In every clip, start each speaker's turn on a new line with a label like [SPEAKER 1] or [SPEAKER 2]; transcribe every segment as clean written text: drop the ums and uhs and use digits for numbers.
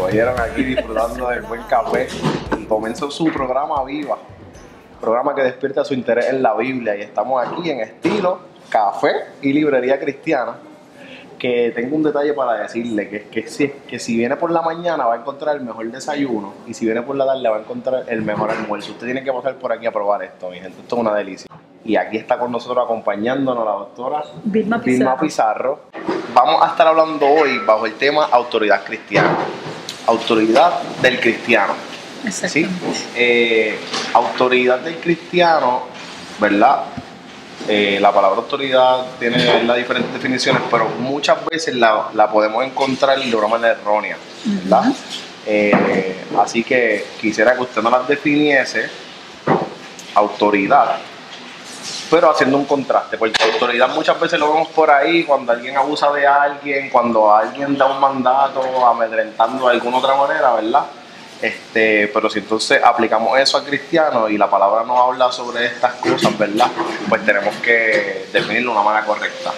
[SPEAKER 1] oyeron aquí disfrutando del buen café y comenzó su programa Viva, programa que despierta su interés en la Biblia, y estamos aquí en estilo café y librería cristiana, que tengo un detalle para decirle, que si viene por la mañana va a encontrar el mejor desayuno y si viene por la tarde va a encontrar el mejor almuerzo. Usted tiene que pasar por aquí a probar esto, mi gente, esto es una delicia. Y aquí está con nosotros acompañándonos la doctora
[SPEAKER 2] Vilma
[SPEAKER 1] Pizarro. Vamos a estar hablando hoy bajo el tema autoridad cristiana, autoridad del cristiano. ¿Sí? Autoridad del cristiano, ¿verdad? La palabra autoridad tiene las diferentes definiciones, pero muchas veces la podemos encontrar de una manera errónea, ¿verdad? Así que quisiera que usted nos las definiese, autoridad, pero haciendo un contraste, porque autoridad muchas veces lo vemos por ahí cuando alguien abusa de alguien, cuando alguien da un mandato amedrentando de alguna otra manera, ¿verdad? Pero si entonces aplicamos eso al cristiano y la palabra nos habla sobre estas cosas, ¿verdad? Pues tenemos que definirlo de una manera correcta.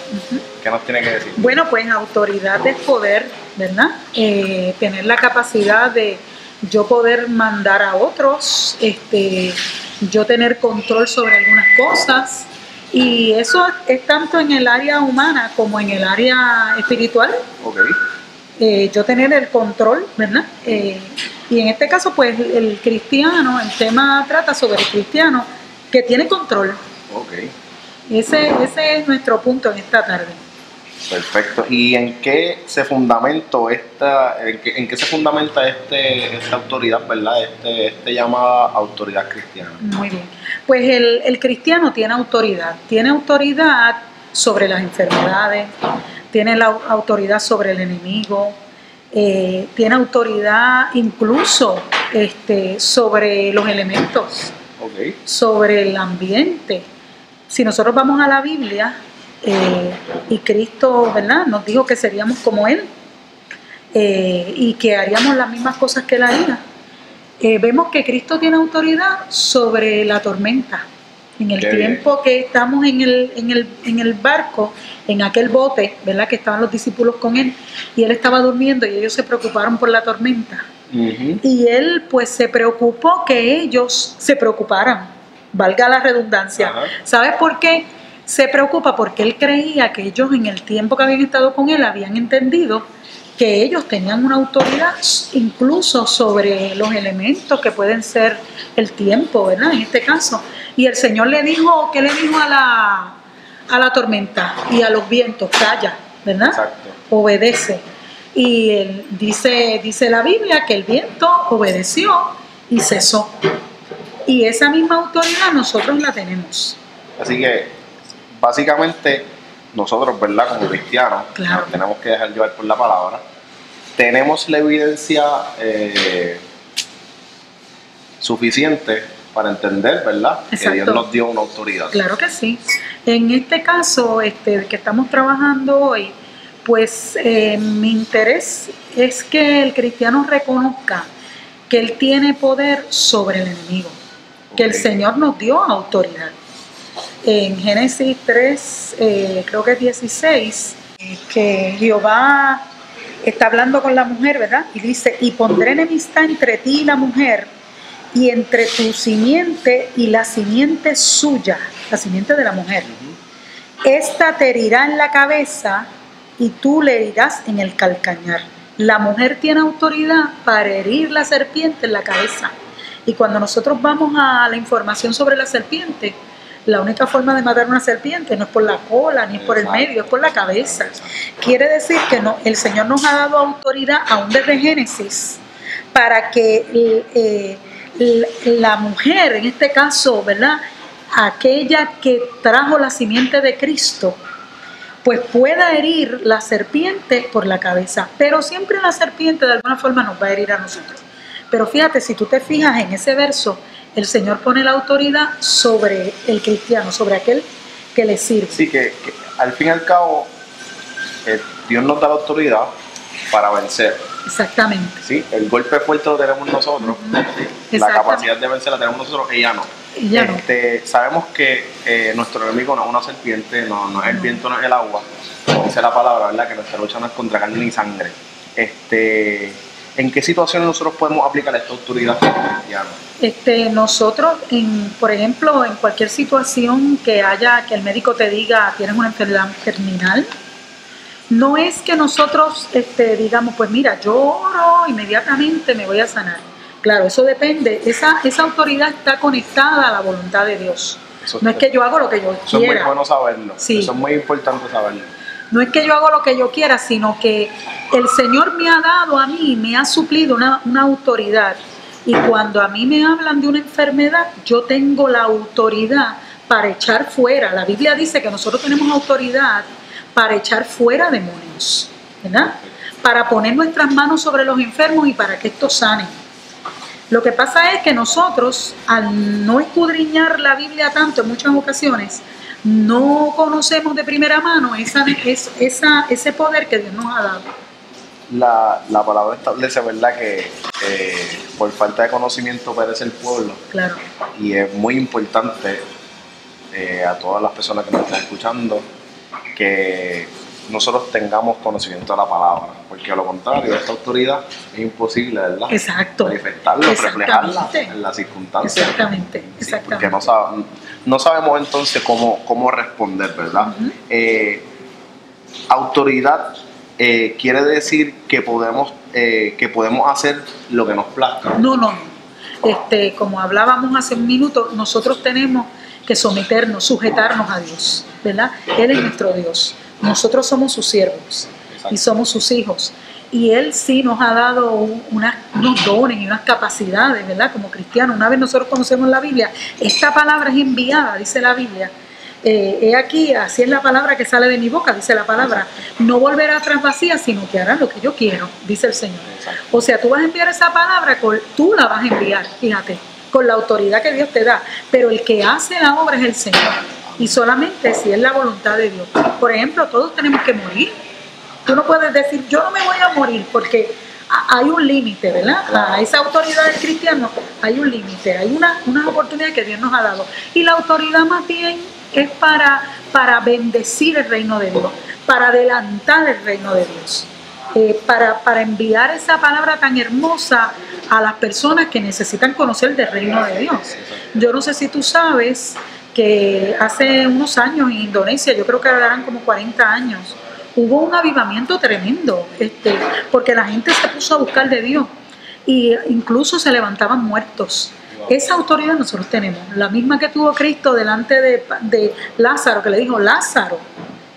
[SPEAKER 1] ¿Qué nos tiene que decir?
[SPEAKER 2] Bueno, pues autoridad es poder, ¿verdad? Tener la capacidad de yo poder mandar a otros, yo tener control sobre algunas cosas, y eso es tanto en el área humana como en el área espiritual. Yo tener el control, ¿verdad? Y en este caso, pues el cristiano, el tema trata sobre el cristiano que tiene control. Ese es nuestro punto en esta tarde.
[SPEAKER 1] Perfecto. ¿Y en qué se fundamenta esta autoridad, ¿verdad? Llamada autoridad cristiana.
[SPEAKER 2] Muy bien. Pues el cristiano tiene autoridad sobre las enfermedades, tiene la autoridad sobre el enemigo, tiene autoridad incluso sobre los elementos, sobre el ambiente. Si nosotros vamos a la Biblia, y Cristo, ¿verdad?, nos dijo que seríamos como Él, y que haríamos las mismas cosas que Él haría. Vemos que Cristo tiene autoridad sobre la tormenta. En el tiempo que estamos en el barco, en aquel bote, ¿verdad?, que estaban los discípulos con Él, y Él estaba durmiendo y ellos se preocuparon por la tormenta. Y Él pues se preocupó que ellos se preocuparan, valga la redundancia. ¿Sabes por qué se preocupa? Porque Él creía que ellos, en el tiempo que habían estado con Él, habían entendido que ellos tenían una autoridad incluso sobre los elementos que pueden ser el tiempo, ¿verdad?, en este caso. Y el Señor le dijo, ¿qué le dijo a la tormenta y a los vientos? Calla, ¿verdad?
[SPEAKER 1] Exacto.
[SPEAKER 2] Obedece. Y él dice la Biblia que el viento obedeció y cesó. Y esa misma autoridad nosotros la tenemos.
[SPEAKER 1] Así que, básicamente, nosotros, ¿verdad?, como cristianos,
[SPEAKER 2] claro,
[SPEAKER 1] nos tenemos que dejar llevar por la palabra. Tenemos la evidencia suficiente para entender, ¿verdad?, que Dios nos dio una autoridad.
[SPEAKER 2] Claro que sí. En este caso que estamos trabajando hoy, pues mi interés es que el cristiano reconozca que él tiene poder sobre el enemigo, que el Señor nos dio autoridad. En Génesis 3, creo que es 16, que Jehová está hablando con la mujer, ¿verdad? Y dice, y pondré enemistad entre ti y la mujer, y entre tu simiente y la simiente suya, la simiente de la mujer. Esta te herirá en la cabeza y tú le herirás en el calcañar. La mujer tiene autoridad para herir la serpiente en la cabeza. Y cuando nosotros vamos a la información sobre la serpiente, la única forma de matar una serpiente no es por la cola ni es por el medio, es por la cabeza. Quiere decir que el Señor nos ha dado autoridad aún desde Génesis para que la mujer, en este caso, ¿verdad?, aquella que trajo la simiente de Cristo, pues pueda herir la serpiente por la cabeza. Pero siempre la serpiente de alguna forma nos va a herir a nosotros. Pero fíjate, si tú te fijas en ese verso, el Señor pone la autoridad sobre el cristiano, sobre aquel que le sirve.
[SPEAKER 1] Sí, que al fin y al cabo, Dios nos da la autoridad para vencer.
[SPEAKER 2] Exactamente.
[SPEAKER 1] Sí, el golpe fuerte lo tenemos nosotros, la capacidad de vencer la tenemos nosotros, ella no. Sabemos que nuestro enemigo no es una serpiente, no es el viento, no es el agua, como dice la palabra, ¿verdad?, que nuestra lucha no es contra carne ni sangre. ¿En qué situaciones nosotros podemos aplicar esta autoridad como cristianos?
[SPEAKER 2] Nosotros, por ejemplo, en cualquier situación que haya, que el médico te diga tienes una enfermedad terminal, no es que nosotros digamos, pues mira, yo oro, inmediatamente me voy a sanar. Claro, eso depende, esa autoridad está conectada a la voluntad de Dios. No es que yo hago lo que yo quiera.
[SPEAKER 1] Eso es muy bueno saberlo,
[SPEAKER 2] sí.
[SPEAKER 1] Eso es muy importante saberlo.
[SPEAKER 2] No es que yo hago lo que yo quiera, sino que el Señor me ha dado a mí, me ha suplido una autoridad. Y cuando a mí me hablan de una enfermedad, yo tengo la autoridad para echar fuera. La Biblia dice que nosotros tenemos autoridad para echar fuera demonios, ¿verdad? Para poner nuestras manos sobre los enfermos y para que estos sanen. Lo que pasa es que nosotros, al no escudriñar la Biblia tanto en muchas ocasiones, no conocemos de primera mano ese poder que Dios nos ha dado.
[SPEAKER 1] La palabra establece, ¿verdad?, que por falta de conocimiento perece el pueblo.
[SPEAKER 2] Claro.
[SPEAKER 1] Y es muy importante a todas las personas que nos están escuchando que nosotros tengamos conocimiento de la palabra, porque a lo contrario, esta autoridad es imposible, ¿verdad?
[SPEAKER 2] Exacto.
[SPEAKER 1] Manifestarla, reflejarla en las circunstancias.
[SPEAKER 2] Exactamente.
[SPEAKER 1] Sí, porque no sabemos entonces cómo responder, ¿verdad? Autoridad quiere decir que podemos hacer lo que nos plazca.
[SPEAKER 2] No. Como hablábamos hace un minuto, nosotros tenemos que someternos, sujetarnos a Dios, ¿verdad? Él es nuestro Dios. Nosotros somos sus siervos. Exacto. Y somos sus hijos. Y Él sí nos ha dado unos dones y unas capacidades, ¿verdad? Como cristianos. Una vez nosotros conocemos la Biblia, esta palabra es enviada, dice la Biblia. He aquí, así es la palabra que sale de mi boca, dice la palabra. No volverá atrás vacía, sino que hará lo que yo quiero, dice el Señor. Exacto. O sea, tú vas a enviar esa palabra, tú la vas a enviar, fíjate, con la autoridad que Dios te da. Pero el que hace la obra es el Señor. Y solamente si es la voluntad de Dios. Por ejemplo, todos tenemos que morir. Tú no puedes decir, yo no me voy a morir, porque hay un límite, ¿verdad? A esa autoridad del cristiano hay un límite, hay una oportunidad que Dios nos ha dado. Y la autoridad más bien es para bendecir el reino de Dios, para adelantar el reino de Dios, para enviar esa palabra tan hermosa a las personas que necesitan conocer del reino de Dios. Yo no sé si tú sabes que hace unos años en Indonesia, yo creo que eran como 40 años, hubo un avivamiento tremendo, porque la gente se puso a buscar de Dios e incluso se levantaban muertos. Esa autoridad nosotros tenemos, la misma que tuvo Cristo delante de Lázaro, que le dijo, Lázaro,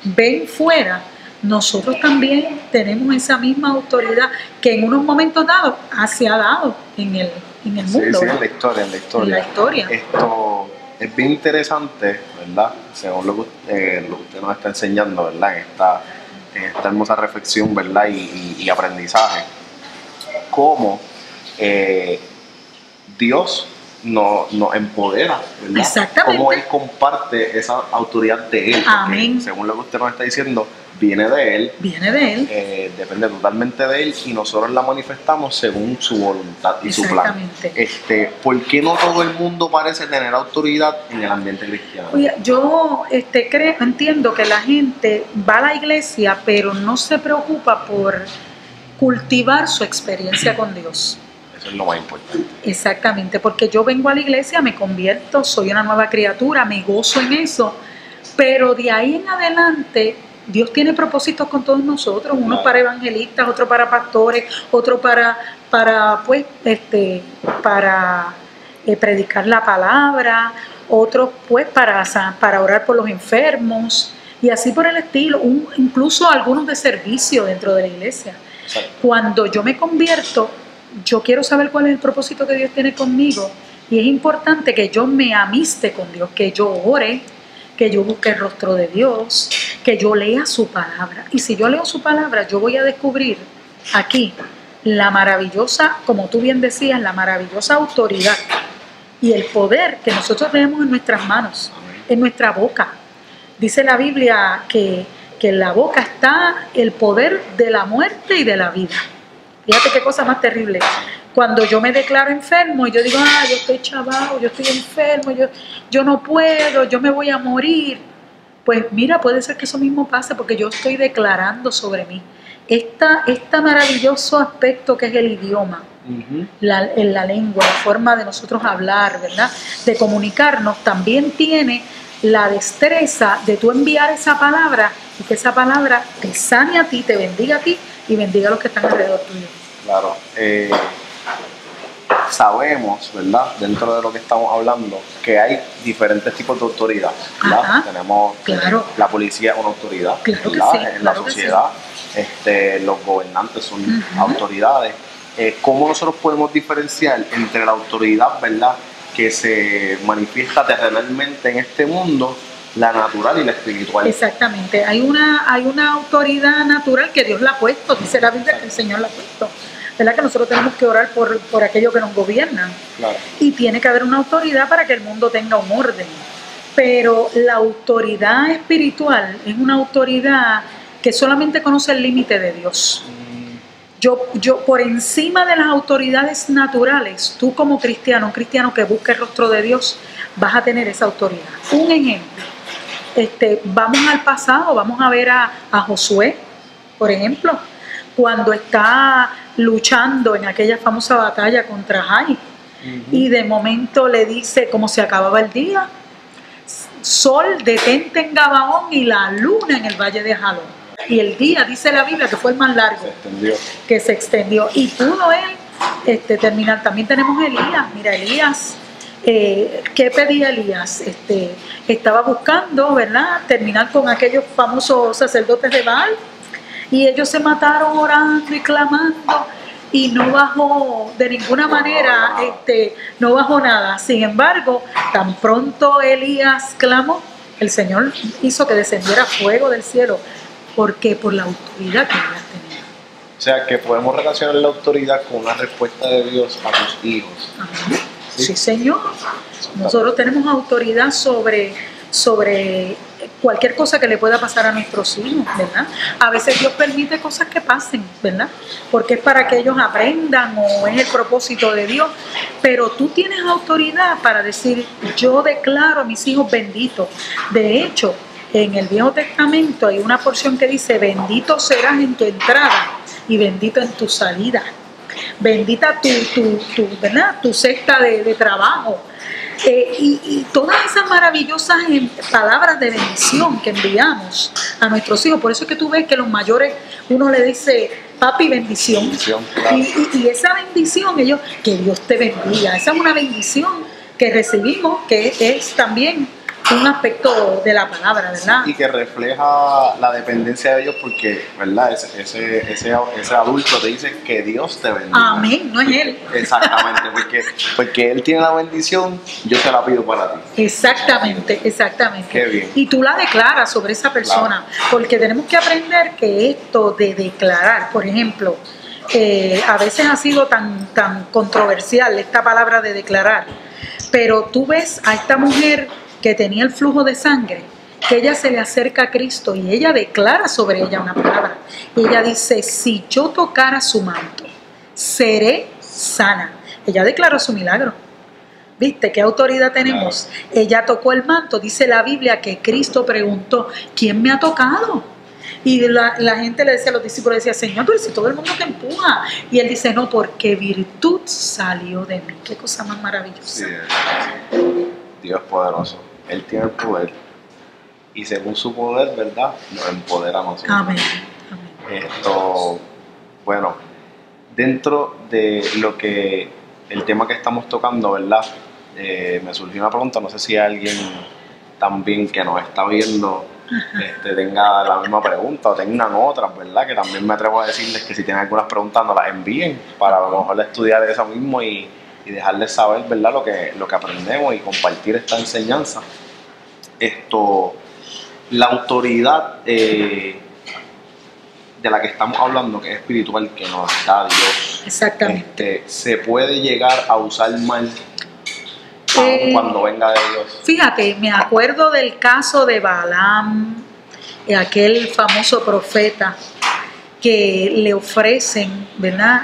[SPEAKER 2] ven fuera. Nosotros también tenemos esa misma autoridad que en unos momentos dados se ha dado en el mundo. Sí,
[SPEAKER 1] en la historia. Esto es bien interesante, ¿verdad? Según lo que usted nos está enseñando, ¿verdad? En esta hermosa reflexión, ¿verdad? Y aprendizaje. Cómo Dios nos empodera, ¿verdad?
[SPEAKER 2] Exactamente.
[SPEAKER 1] Cómo Él comparte esa autoridad de Él.
[SPEAKER 2] Amén.
[SPEAKER 1] Según lo que usted nos está diciendo, viene de Él. Depende totalmente de Él y nosotros la manifestamos según su voluntad y su plan. ¿Por qué no todo el mundo parece tener autoridad en el ambiente cristiano?
[SPEAKER 2] Oye, yo entiendo que la gente va a la iglesia, pero no se preocupa por cultivar su experiencia con Dios.
[SPEAKER 1] Eso es lo más importante.
[SPEAKER 2] Exactamente, porque yo vengo a la iglesia, me convierto, soy una nueva criatura, me gozo en eso, pero de ahí en adelante Dios tiene propósitos con todos nosotros, unos para evangelistas, otros para pastores, otros para predicar la palabra, otros pues para orar por los enfermos y así por el estilo, incluso algunos de servicio dentro de la iglesia. Exacto. Cuando yo me convierto, yo quiero saber cuál es el propósito que Dios tiene conmigo y es importante que yo me amiste con Dios, que yo ore, que yo busque el rostro de Dios, que yo lea su palabra. Y si yo leo su palabra, yo voy a descubrir aquí la maravillosa, como tú bien decías, la maravillosa autoridad y el poder que nosotros tenemos en nuestras manos, en nuestra boca. Dice la Biblia que en la boca está el poder de la muerte y de la vida. Fíjate qué cosa más terrible. Cuando yo me declaro enfermo y yo digo, yo estoy chavado, yo estoy enfermo, yo no puedo, yo me voy a morir. Pues mira, puede ser que eso mismo pase porque yo estoy declarando sobre mí este maravilloso aspecto que es el idioma, la lengua, la forma de nosotros hablar, ¿verdad? De comunicarnos, también tiene la destreza de tú enviar esa palabra y que esa palabra te sane a ti, te bendiga a ti y bendiga a los que están alrededor tuyo.
[SPEAKER 1] Claro. Sabemos, ¿verdad? Dentro de lo que estamos hablando, que hay diferentes tipos de autoridad, ¿verdad?
[SPEAKER 2] Ajá,
[SPEAKER 1] tenemos
[SPEAKER 2] claro.
[SPEAKER 1] La policía es una autoridad,
[SPEAKER 2] Claro que
[SPEAKER 1] ¿verdad?
[SPEAKER 2] sí,
[SPEAKER 1] En
[SPEAKER 2] claro
[SPEAKER 1] la
[SPEAKER 2] que
[SPEAKER 1] sociedad, los gobernantes son autoridades. ¿Cómo nosotros podemos diferenciar entre la autoridad, ¿verdad?, que se manifiesta terrenalmente en este mundo, la natural y la espiritual?
[SPEAKER 2] Exactamente, hay una autoridad natural que Dios la ha puesto, dice la Biblia que el Señor la ha puesto, ¿verdad? Que nosotros tenemos que orar por aquello que nos gobiernan.
[SPEAKER 1] Claro.
[SPEAKER 2] Y tiene que haber una autoridad para que el mundo tenga un orden. Pero la autoridad espiritual es una autoridad que solamente conoce el límite de Dios. Yo por encima de las autoridades naturales, tú como cristiano, un cristiano que busca el rostro de Dios, vas a tener esa autoridad. Un ejemplo, vamos al pasado, vamos a ver a Josué, por ejemplo, cuando está luchando en aquella famosa batalla contra Jai, y de momento le dice cómo se acababa el día: sol detente en Gabaón y la luna en el valle de Jalón. Y el día, dice la Biblia, que fue el más largo, que se extendió. Y pudo él terminar. También tenemos a Elías. Mira, Elías, ¿qué pedía Elías? Estaba buscando, ¿verdad?, terminar con aquellos famosos sacerdotes de Baal. Y ellos se mataron orando y clamando. Y no bajó de ninguna manera, no bajó nada. Sin embargo, tan pronto Elías clamó, el Señor hizo que descendiera fuego del cielo. ¿Por qué? Por la autoridad que Elías tenía.
[SPEAKER 1] O sea, que podemos relacionar la autoridad con una respuesta de Dios a tus hijos.
[SPEAKER 2] Ajá. Sí, Señor. Nosotros tenemos autoridad sobre cualquier cosa que le pueda pasar a nuestros hijos, ¿verdad? A veces Dios permite cosas que pasen, ¿verdad? Porque es para que ellos aprendan o es el propósito de Dios. Pero tú tienes autoridad para decir: yo declaro a mis hijos benditos. De hecho, en el Viejo Testamento hay una porción que dice: bendito serás en tu entrada y bendito en tu salida. Bendita ¿verdad?, tu cesta de trabajo. Y todas esas maravillosas palabras de bendición que enviamos a nuestros hijos. Por eso es que tú ves que los mayores, uno le dice: papi, bendición.
[SPEAKER 1] Claro.
[SPEAKER 2] Y esa bendición, ellos, que Dios te bendiga. Esa es una bendición que recibimos, que es también un aspecto de la palabra, ¿verdad?
[SPEAKER 1] Y que refleja la dependencia de ellos, porque, ¿verdad?, ese adulto te dice que Dios te bendiga.
[SPEAKER 2] Amén, no es él.
[SPEAKER 1] Exactamente, porque él tiene la bendición, yo te la pido para ti.
[SPEAKER 2] Exactamente.
[SPEAKER 1] Qué bien.
[SPEAKER 2] Y tú la declaras sobre esa persona, claro. Porque tenemos que aprender que esto de declarar, por ejemplo, a veces ha sido tan controversial esta palabra de declarar, pero tú ves a esta mujer que tenía el flujo de sangre, que ella se le acerca a Cristo y ella declara sobre ella una palabra. Y ella dice: si yo tocara su manto, seré sana. Ella declaró su milagro. ¿Viste qué autoridad tenemos? Claro. Ella tocó el manto. Dice la Biblia que Cristo preguntó: ¿quién me ha tocado? Y la gente le decía a los discípulos, decía: Señor, pero si todo el mundo te empuja. Y él dice: no, porque virtud salió de mí. Qué cosa más maravillosa.
[SPEAKER 1] Sí, Dios es poderoso. Él tiene el poder y según su poder, ¿verdad?, nos empodera a nosotros.
[SPEAKER 2] Amén.
[SPEAKER 1] Bueno, dentro de el tema que estamos tocando, ¿verdad?, me surgió una pregunta. No sé si alguien también que nos está viendo tenga la misma pregunta o tengan otras, ¿verdad?, que también me atrevo a decirles que si tienen algunas preguntas nos las envíen para a lo mejor estudiar eso mismo y dejarles saber, ¿verdad?, lo que aprendemos y compartir esta enseñanza. La autoridad de la que estamos hablando, que es espiritual, que nos da Dios.
[SPEAKER 2] Exactamente.
[SPEAKER 1] ¿Se puede llegar a usar mal cuando venga de Dios?
[SPEAKER 2] Fíjate, me acuerdo del caso de Balaam, aquel famoso profeta que le ofrecen, ¿verdad?,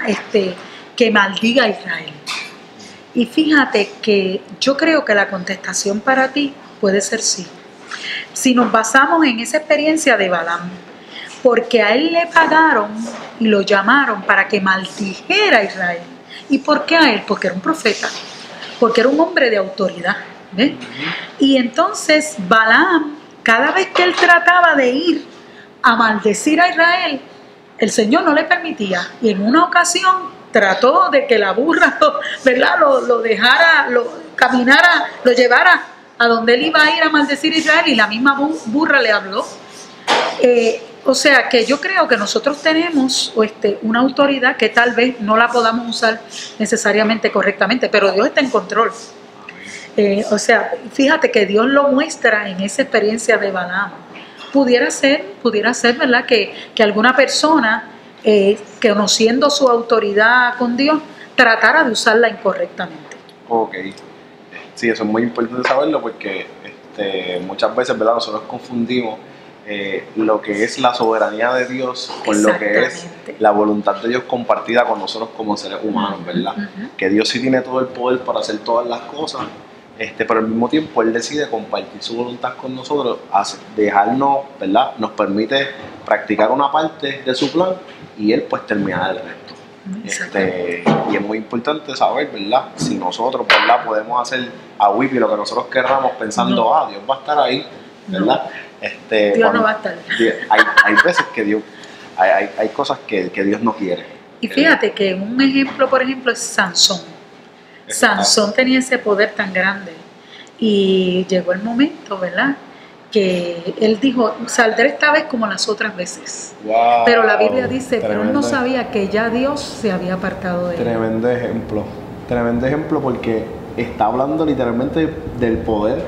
[SPEAKER 2] que maldiga a Israel. Y fíjate que yo creo que la contestación para ti puede ser sí. Si nos basamos en esa experiencia de Balaam, porque a él le pagaron y lo llamaron para que maldijera a Israel. ¿Y por qué a él? Porque era un profeta, porque era un hombre de autoridad. ¿Ves? Y entonces Balaam, cada vez que él trataba de ir a maldecir a Israel, el Señor no le permitía. Y en una ocasión trató de que la burra, ¿verdad?, lo dejara, caminara, lo llevara a donde él iba a ir a maldecir a Israel, y la misma burra le habló. O sea que yo creo que nosotros tenemos una autoridad que tal vez no la podamos usar necesariamente correctamente, pero Dios está en control. O sea, fíjate que Dios lo muestra en esa experiencia de Balaam. Pudiera ser, ¿verdad?, que alguna persona, conociendo su autoridad con Dios, tratara de usarla incorrectamente.
[SPEAKER 1] Ok. Sí, eso es muy importante saberlo, porque muchas veces, ¿verdad?, nosotros confundimos lo que es la soberanía de Dios con lo que es la voluntad de Dios compartida con nosotros como seres humanos, ¿verdad? Que Dios sí tiene todo el poder para hacer todas las cosas, pero al mismo tiempo Él decide compartir su voluntad con nosotros, dejarnos, ¿verdad?, nos permite practicar una parte de su plan y Él pues terminar el resto. Y es muy importante saber, ¿verdad?, si nosotros, ¿verdad?, podemos hacer a Whippy lo que nosotros querramos pensando, Dios va a estar ahí, ¿verdad?
[SPEAKER 2] Dios no va a estar.
[SPEAKER 1] Hay veces que Dios, hay cosas que Dios no quiere.
[SPEAKER 2] Y fíjate que un ejemplo, por ejemplo, es Sansón. Sansón tenía ese poder tan grande y llegó el momento, ¿verdad?, que él dijo, saldré esta vez como las otras veces.
[SPEAKER 1] Wow,
[SPEAKER 2] pero la Biblia dice, pero él no sabía que ya Dios se había apartado de él.
[SPEAKER 1] Tremendo ejemplo, porque está hablando literalmente del poder,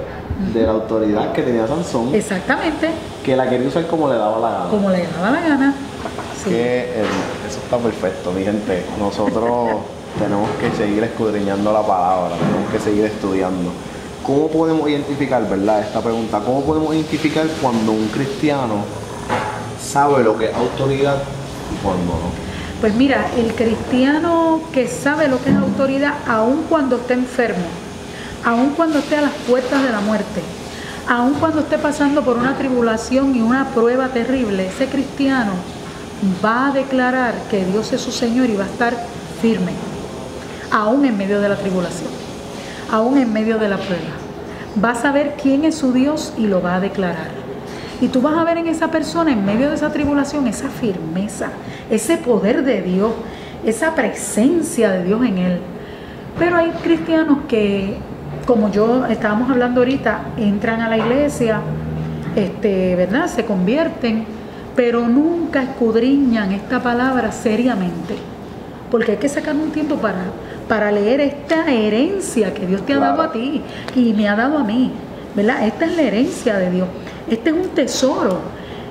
[SPEAKER 1] de la autoridad que tenía Sansón.
[SPEAKER 2] Exactamente.
[SPEAKER 1] Que la quería usar como le daba la gana.
[SPEAKER 2] Como le daba la gana. Sí.
[SPEAKER 1] Eso está perfecto, mi gente. Nosotros tenemos que seguir escudriñando la palabra, tenemos que seguir estudiando. ¿Cómo podemos identificar, verdad, esta pregunta? ¿Cómo podemos identificar cuando un cristiano sabe lo que es autoridad y cuando no?
[SPEAKER 2] Pues mira, el cristiano que sabe lo que es autoridad, aun cuando esté enfermo, aun cuando esté a las puertas de la muerte, aun cuando esté pasando por una tribulación y una prueba terrible, ese cristiano va a declarar que Dios es su Señor y va a estar firme, aún en medio de la tribulación, aún en medio de la prueba. Va a saber quién es su Dios y lo va a declarar. Y tú vas a ver en esa persona, en medio de esa tribulación, esa firmeza, ese poder de Dios, esa presencia de Dios en él. Pero hay cristianos que, como yo estábamos hablando ahorita, entran a la iglesia, ¿verdad?, se convierten, pero nunca escudriñan esta palabra seriamente, porque hay que sacar un tiempo para leer esta herencia que Dios te ha dado a ti y me ha dado a mí, ¿verdad? Esta es la herencia de Dios, este es un tesoro,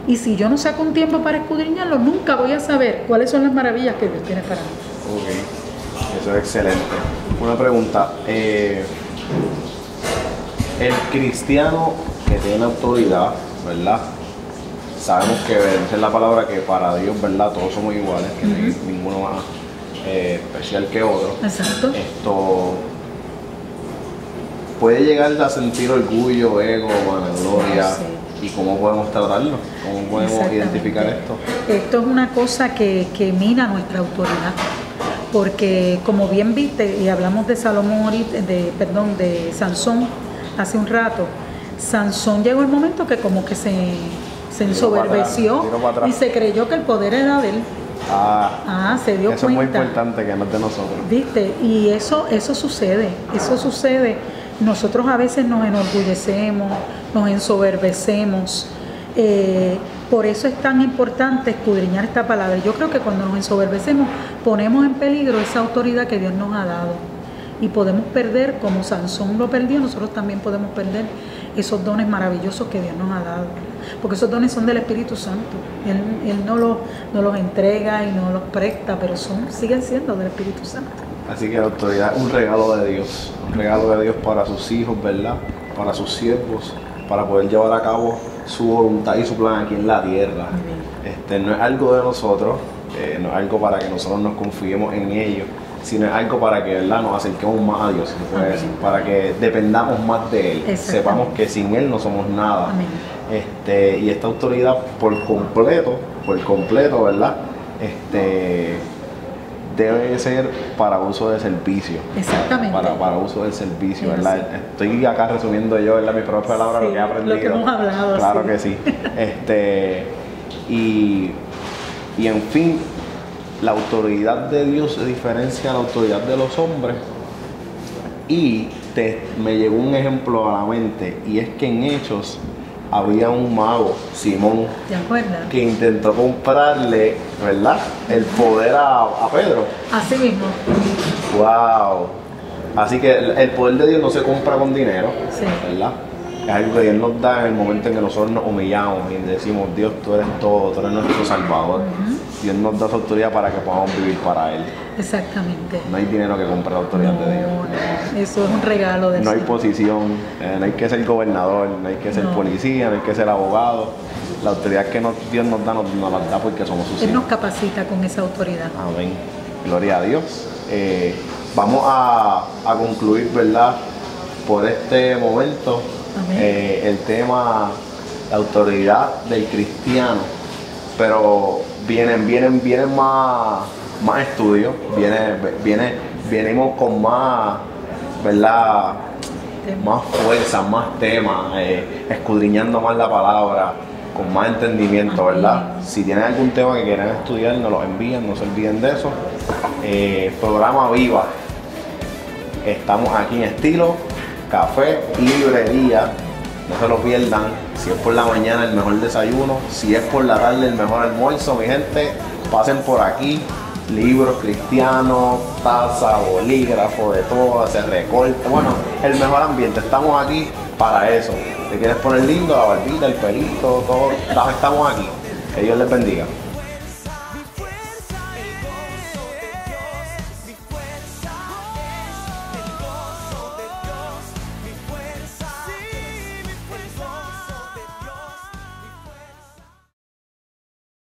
[SPEAKER 2] y si yo no saco un tiempo para escudriñarlo, nunca voy a saber cuáles son las maravillas que Dios tiene para mí.
[SPEAKER 1] Ok, eso es excelente. Una pregunta, el cristiano que tiene autoridad, ¿verdad? Sabemos que esa es la palabra, que para Dios, ¿verdad?, todos somos iguales, que ninguno más especial que otro.
[SPEAKER 2] Exacto.
[SPEAKER 1] Esto puede llegar a sentir orgullo, ego, vanagloria. ¿Y cómo podemos tratarlo? ¿Cómo podemos identificar esto?
[SPEAKER 2] Esto es una cosa que mina nuestra autoridad, porque como bien viste, y hablamos de Salomón, de Sansón hace un rato, Sansón llegó el momento que como que se ensoberbeció y se creyó que el poder era de él. Se dio cuenta.
[SPEAKER 1] Eso es muy importante, que no es de nosotros.
[SPEAKER 2] ¿Viste? Y eso sucede. Nosotros a veces nos enorgullecemos, nos ensoberbecemos. Por eso es tan importante escudriñar esta palabra. Yo creo que cuando nos ensoberbecemos ponemos en peligro esa autoridad que Dios nos ha dado. Y podemos perder, como Sansón lo perdió, nosotros también podemos perder esos dones maravillosos que Dios nos ha dado. Porque esos dones son del Espíritu Santo. Él no los entrega y no los presta, pero siguen siendo del Espíritu Santo.
[SPEAKER 1] Así que la autoridad es un regalo de Dios para sus hijos, ¿verdad?, para sus siervos, para poder llevar a cabo su voluntad y su plan aquí en la tierra. No es algo de nosotros, no es algo para que nosotros nos confiemos en ellos, sino es algo para que, ¿verdad?, nos acerquemos más a Dios, se puede decir, para que dependamos más de Él, sepamos que sin Él no somos nada. Y esta autoridad por completo por completo, ¿verdad? Debe ser para uso de servicio.
[SPEAKER 2] Exactamente.
[SPEAKER 1] Para uso del servicio, ¿verdad? Sí. Estoy acá resumiendo yo, ¿verdad? Mis propias palabras,
[SPEAKER 2] sí,
[SPEAKER 1] lo que he aprendido.
[SPEAKER 2] Lo que hemos hablado.
[SPEAKER 1] Claro que sí. Y en fin, la autoridad de Dios se diferencia a la autoridad de los hombres. Y me llegó un ejemplo a la mente, y es que en Hechos había un mago, Simón,
[SPEAKER 2] ¿te acuerdas?
[SPEAKER 1] Que intentó comprarle, ¿verdad?, el poder a Pedro.
[SPEAKER 2] Así mismo.
[SPEAKER 1] ¡Wow! Así que el poder de Dios no se compra con dinero, sí, ¿verdad? Es algo que Dios nos da en el momento en que nosotros nos humillamos y decimos, Dios, tú eres todo, tú eres nuestro Salvador. Dios nos da su autoridad para que podamos vivir para Él.
[SPEAKER 2] Exactamente.
[SPEAKER 1] No hay dinero que compre la autoridad de Dios.
[SPEAKER 2] No, eso es un regalo de Dios.
[SPEAKER 1] No hay posición, no hay que ser gobernador, no hay que ser policía, no hay que ser abogado. La autoridad que Dios nos da, nos la da porque somos sus hijos.
[SPEAKER 2] Él nos capacita con esa autoridad.
[SPEAKER 1] Amén. Gloria a Dios. Vamos a concluir, ¿verdad?, por este momento. El tema, la autoridad del cristiano, pero vienen más estudios, venimos con más, ¿verdad?, más fuerza, más temas, escudriñando más la palabra, con más entendimiento, ¿verdad? Si tienen algún tema que quieran estudiar, nos lo envían, no se olviden de eso. Programa Viva, estamos aquí en estilo café y librería, no se lo pierdan. Si es por la mañana, el mejor desayuno. Si es por la tarde, el mejor almuerzo. Mi gente, pasen por aquí. Libros cristianos, taza, bolígrafo, de todo, se recorta. Bueno, el mejor ambiente. Estamos aquí para eso. ¿Te quieres poner lindo? La barbita, el pelito, todo. Estamos aquí. Que Dios les bendiga.